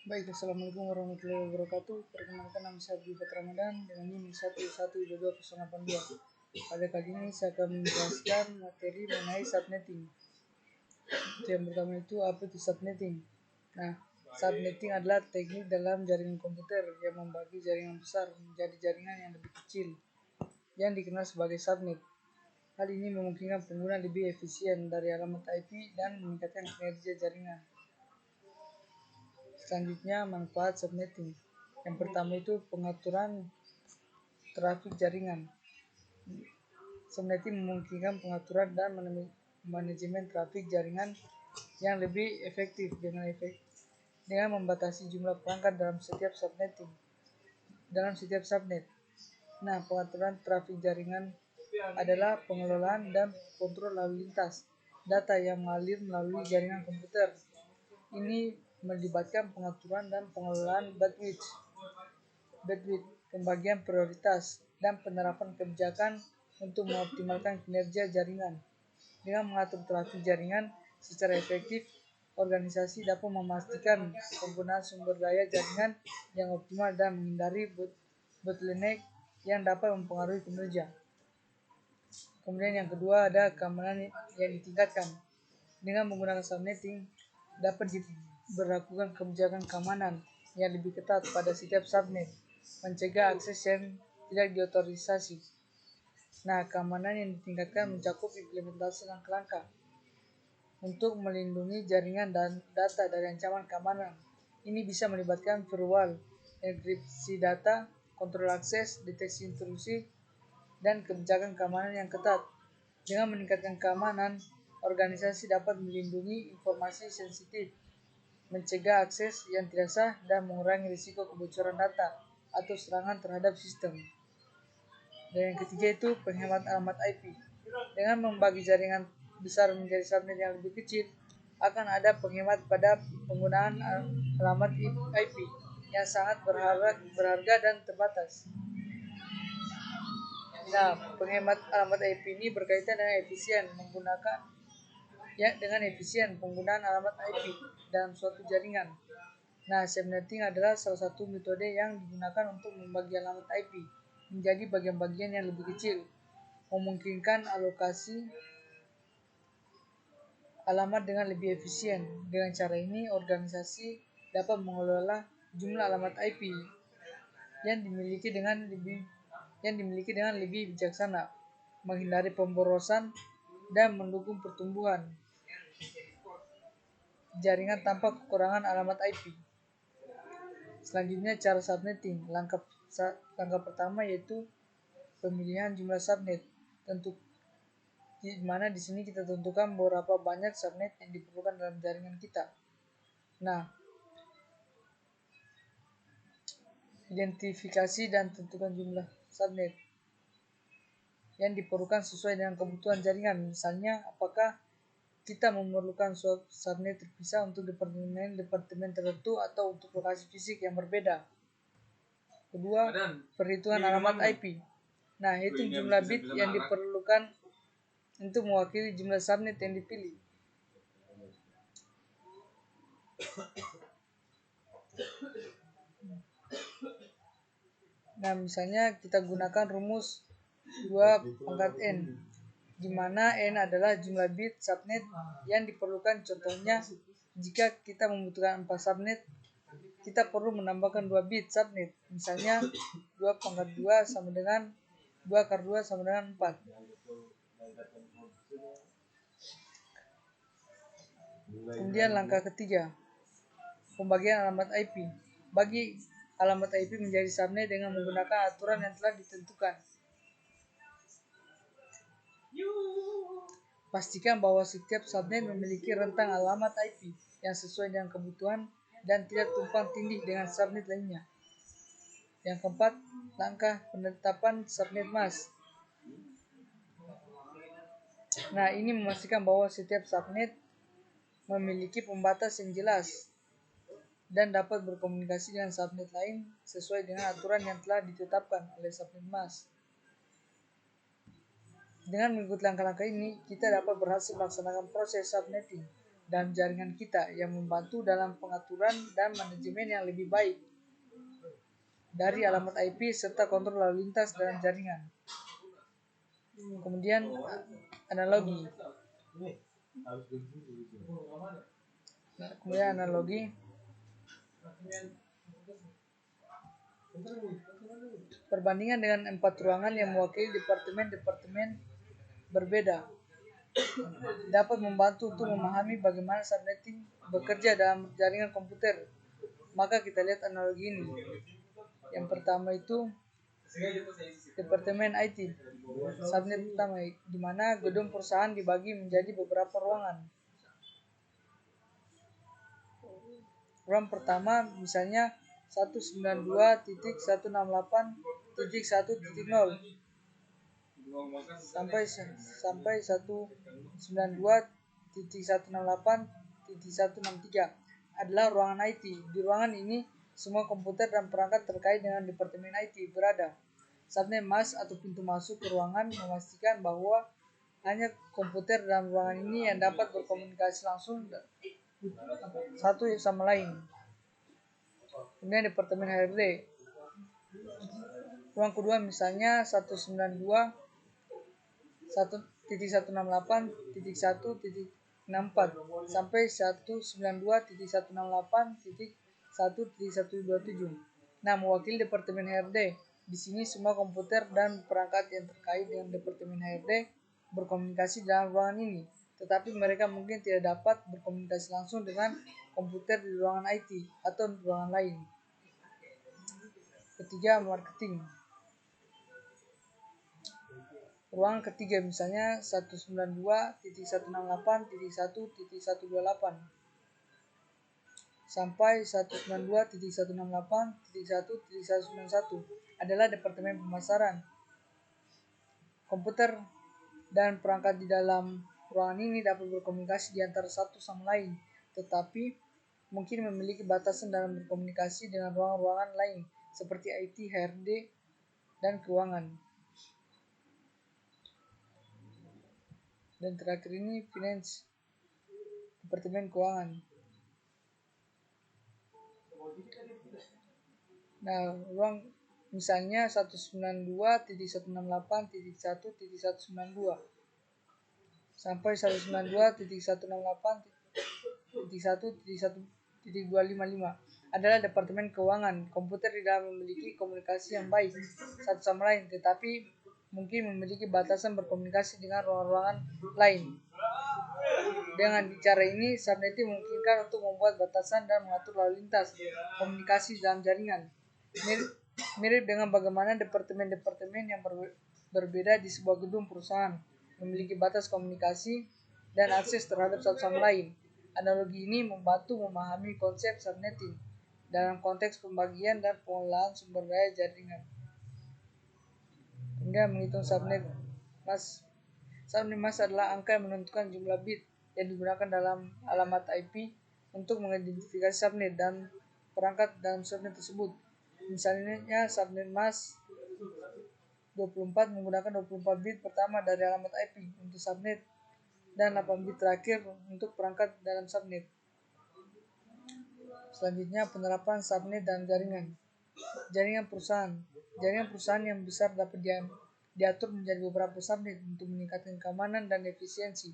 Baik, Assalamualaikum warahmatullahi wabarakatuh. Perkenalkan, nama saya Abdul Ramadan dengan NIM 1122082. Pada kali ini saya akan menjelaskan materi mengenai subnetting. Yang pertama itu apa itu subnetting? Nah, subnetting adalah teknik dalam jaringan komputer yang membagi jaringan besar menjadi jaringan yang lebih kecil yang dikenal sebagai subnet. Hal ini memungkinkan pengguna lebih efisien dari alamat IP dan meningkatkan kinerja jaringan. Selanjutnya, manfaat subnetting. Yang pertama itu pengaturan trafik jaringan. Subnetting memungkinkan pengaturan dan manajemen trafik jaringan yang lebih efektif dengan membatasi jumlah perangkat dalam setiap subnet. Nah, pengaturan trafik jaringan adalah pengelolaan dan kontrol lalu lintas data yang mengalir melalui jaringan komputer. Ini melibatkan pengaturan dan pengelolaan bandwidth, pembagian prioritas, dan penerapan kebijakan untuk mengoptimalkan kinerja jaringan. Dengan mengatur trafik jaringan secara efektif, organisasi dapat memastikan penggunaan sumber daya jaringan yang optimal dan menghindari bottleneck yang dapat mempengaruhi kinerja. Kemudian yang kedua ada keamanan yang ditingkatkan. Dengan menggunakan subnetting dapat diberlakukan kebijakan keamanan yang lebih ketat pada setiap subnet, mencegah akses yang tidak diotorisasi. Nah, keamanan yang ditingkatkan mencakup implementasi langkah-langkah untuk melindungi jaringan dan data dari ancaman keamanan. Ini bisa melibatkan firewall, enkripsi data, kontrol akses, deteksi intrusi, dan kebijakan keamanan yang ketat. Dengan meningkatkan keamanan, organisasi dapat melindungi informasi sensitif, mencegah akses yang tidak sah, dan mengurangi risiko kebocoran data atau serangan terhadap sistem. Dan yang ketiga itu penghemat alamat IP. Dengan membagi jaringan besar menjadi subnet yang lebih kecil, akan ada penghemat pada penggunaan alamat IP yang sangat berharga dan terbatas. Nah, penghemat alamat IP ini berkaitan dengan efisien penggunaan alamat IP dalam suatu jaringan. Nah, subnetting adalah salah satu metode yang digunakan untuk membagi alamat IP menjadi bagian-bagian yang lebih kecil, memungkinkan alokasi alamat dengan lebih efisien. Dengan cara ini, organisasi dapat mengelola jumlah alamat IP yang dimiliki dengan lebih bijaksana, menghindari pemborosan, dan mendukung pertumbuhan jaringan tanpa kekurangan alamat IP. Selanjutnya, cara subnetting. Langkah pertama yaitu pemilihan jumlah subnet. Di mana di sini kita tentukan berapa banyak subnet yang diperlukan dalam jaringan kita. Nah, identifikasi dan tentukan jumlah subnet yang diperlukan sesuai dengan kebutuhan jaringan. Misalnya, apakah kita memerlukan subnet terpisah untuk departemen tertentu atau untuk lokasi fisik yang berbeda. Kedua, perhitungan alamat IP. Nah, hitung jumlah bit yang diperlukan untuk mewakili jumlah subnet yang dipilih. Nah, misalnya kita gunakan rumus 2/n, di mana n adalah jumlah bit subnet yang diperlukan. Contohnya, jika kita membutuhkan 4 subnet, kita perlu menambahkan 2 bit subnet. Misalnya 2/2 sama dengan 2/2 sama dengan 4. Kemudian langkah ketiga, pembagian alamat IP. Bagi alamat IP menjadi subnet dengan menggunakan aturan yang telah ditentukan. Pastikan bahwa setiap subnet memiliki rentang alamat IP yang sesuai dengan kebutuhan dan tidak tumpang tindih dengan subnet lainnya. Yang keempat, langkah penetapan subnet mask. Nah, ini memastikan bahwa setiap subnet memiliki pembatas yang jelas dan dapat berkomunikasi dengan subnet lain sesuai dengan aturan yang telah ditetapkan oleh subnet mask. Dengan mengikuti langkah-langkah ini, kita dapat berhasil melaksanakan proses subnetting dan jaringan kita yang membantu dalam pengaturan dan manajemen yang lebih baik dari alamat IP serta kontrol lalu lintas dalam jaringan. Kemudian analogi. Perbandingan dengan 4 ruangan yang mewakili departemen-departemen berbeda dapat membantu untuk memahami bagaimana subnetting bekerja dalam jaringan komputer. Maka kita lihat analogi ini. Yang pertama itu departemen IT, subnet pertama, di mana gedung perusahaan dibagi menjadi beberapa ruangan. Ruang pertama misalnya 192.168.1.0 sampai 192.168.163 adalah ruangan IT. Di ruangan ini semua komputer dan perangkat terkait dengan departemen IT berada. Subnet mask atau pintu masuk ke ruangan memastikan bahwa hanya komputer dalam ruangan ini yang dapat berkomunikasi langsung satu sama lain. Kemudian departemen HRD. Ruang kedua misalnya 192.168.1.64 sampai 192.168.1.127. Nah, mewakili departemen HRD. Di sini semua komputer dan perangkat yang terkait dengan departemen HRD berkomunikasi dalam ruangan ini, tetapi mereka mungkin tidak dapat berkomunikasi langsung dengan komputer di ruangan IT atau ruangan lain. Ketiga, marketing. Ruang ketiga misalnya 192.168.1.128 sampai 192.168.1.191 adalah departemen pemasaran. Komputer dan perangkat di dalam ruangan ini dapat berkomunikasi di antara satu sama lain, tetapi mungkin memiliki batasan dalam berkomunikasi dengan ruangan-ruangan lain seperti IT, HRD, dan keuangan. Dan terakhir ini finance, departemen keuangan. Nah, ruang misalnya 192.168.1.192 sampai 192.168.1.1.255 adalah departemen keuangan. Komputer tidak memiliki komunikasi yang baik satu sama lain, tetapi mungkin memiliki batasan berkomunikasi dengan ruangan-ruangan lain. Dengan cara ini, subnetting memungkinkan untuk membuat batasan dan mengatur lalu lintas komunikasi dalam jaringan. Mirip dengan bagaimana departemen-departemen yang berbeda di sebuah gedung perusahaan memiliki batas komunikasi dan akses terhadap satu sama lain. Analogi ini membantu memahami konsep subnetting dalam konteks pembagian dan pengelolaan sumber daya jaringan. Kemudian menghitung subnet mask. Subnet mask adalah angka yang menentukan jumlah bit yang digunakan dalam alamat IP untuk mengidentifikasi subnet dan perangkat dalam subnet tersebut. Misalnya subnet mask 24 menggunakan 24 bit pertama dari alamat IP untuk subnet dan 8 bit terakhir untuk perangkat dalam subnet. Selanjutnya, penerapan subnet dalam jaringan. Jaringan perusahaan. Jaringan perusahaan yang besar dapat diatur menjadi beberapa subnet untuk meningkatkan keamanan dan efisiensi.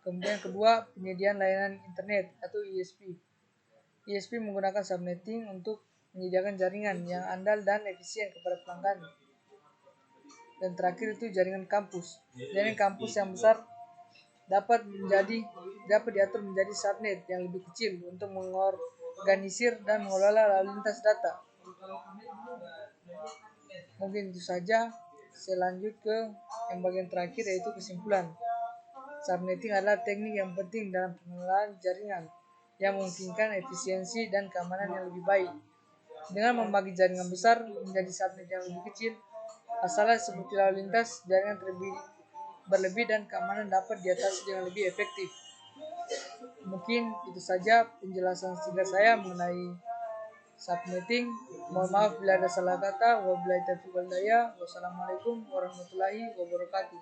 Kemudian kedua, penyediaan layanan internet atau ISP. ISP menggunakan subnetting untuk menyediakan jaringan yang andal dan efisien kepada pelanggan. Dan terakhir itu jaringan kampus. Jaringan kampus yang besar dapat diatur menjadi subnet yang lebih kecil untuk mengorganisir dan mengelola lalu lintas data. Mungkin itu saja. Saya lanjut ke yang bagian terakhir, yaitu kesimpulan. Subnetting adalah teknik yang penting dalam pengelolaan jaringan yang memungkinkan efisiensi dan keamanan yang lebih baik. Dengan membagi jaringan besar menjadi subnet yang lebih kecil, masalah seperti lalu lintas jaringan berlebih dan keamanan dapat diatasi dengan lebih efektif. Mungkin itu saja penjelasan singkat saya mengenai subnetting. Mohon maaf bila ada salah kata. Wabillahi taufiq wal hidayah. Wassalamualaikum warahmatullahi wabarakatuh.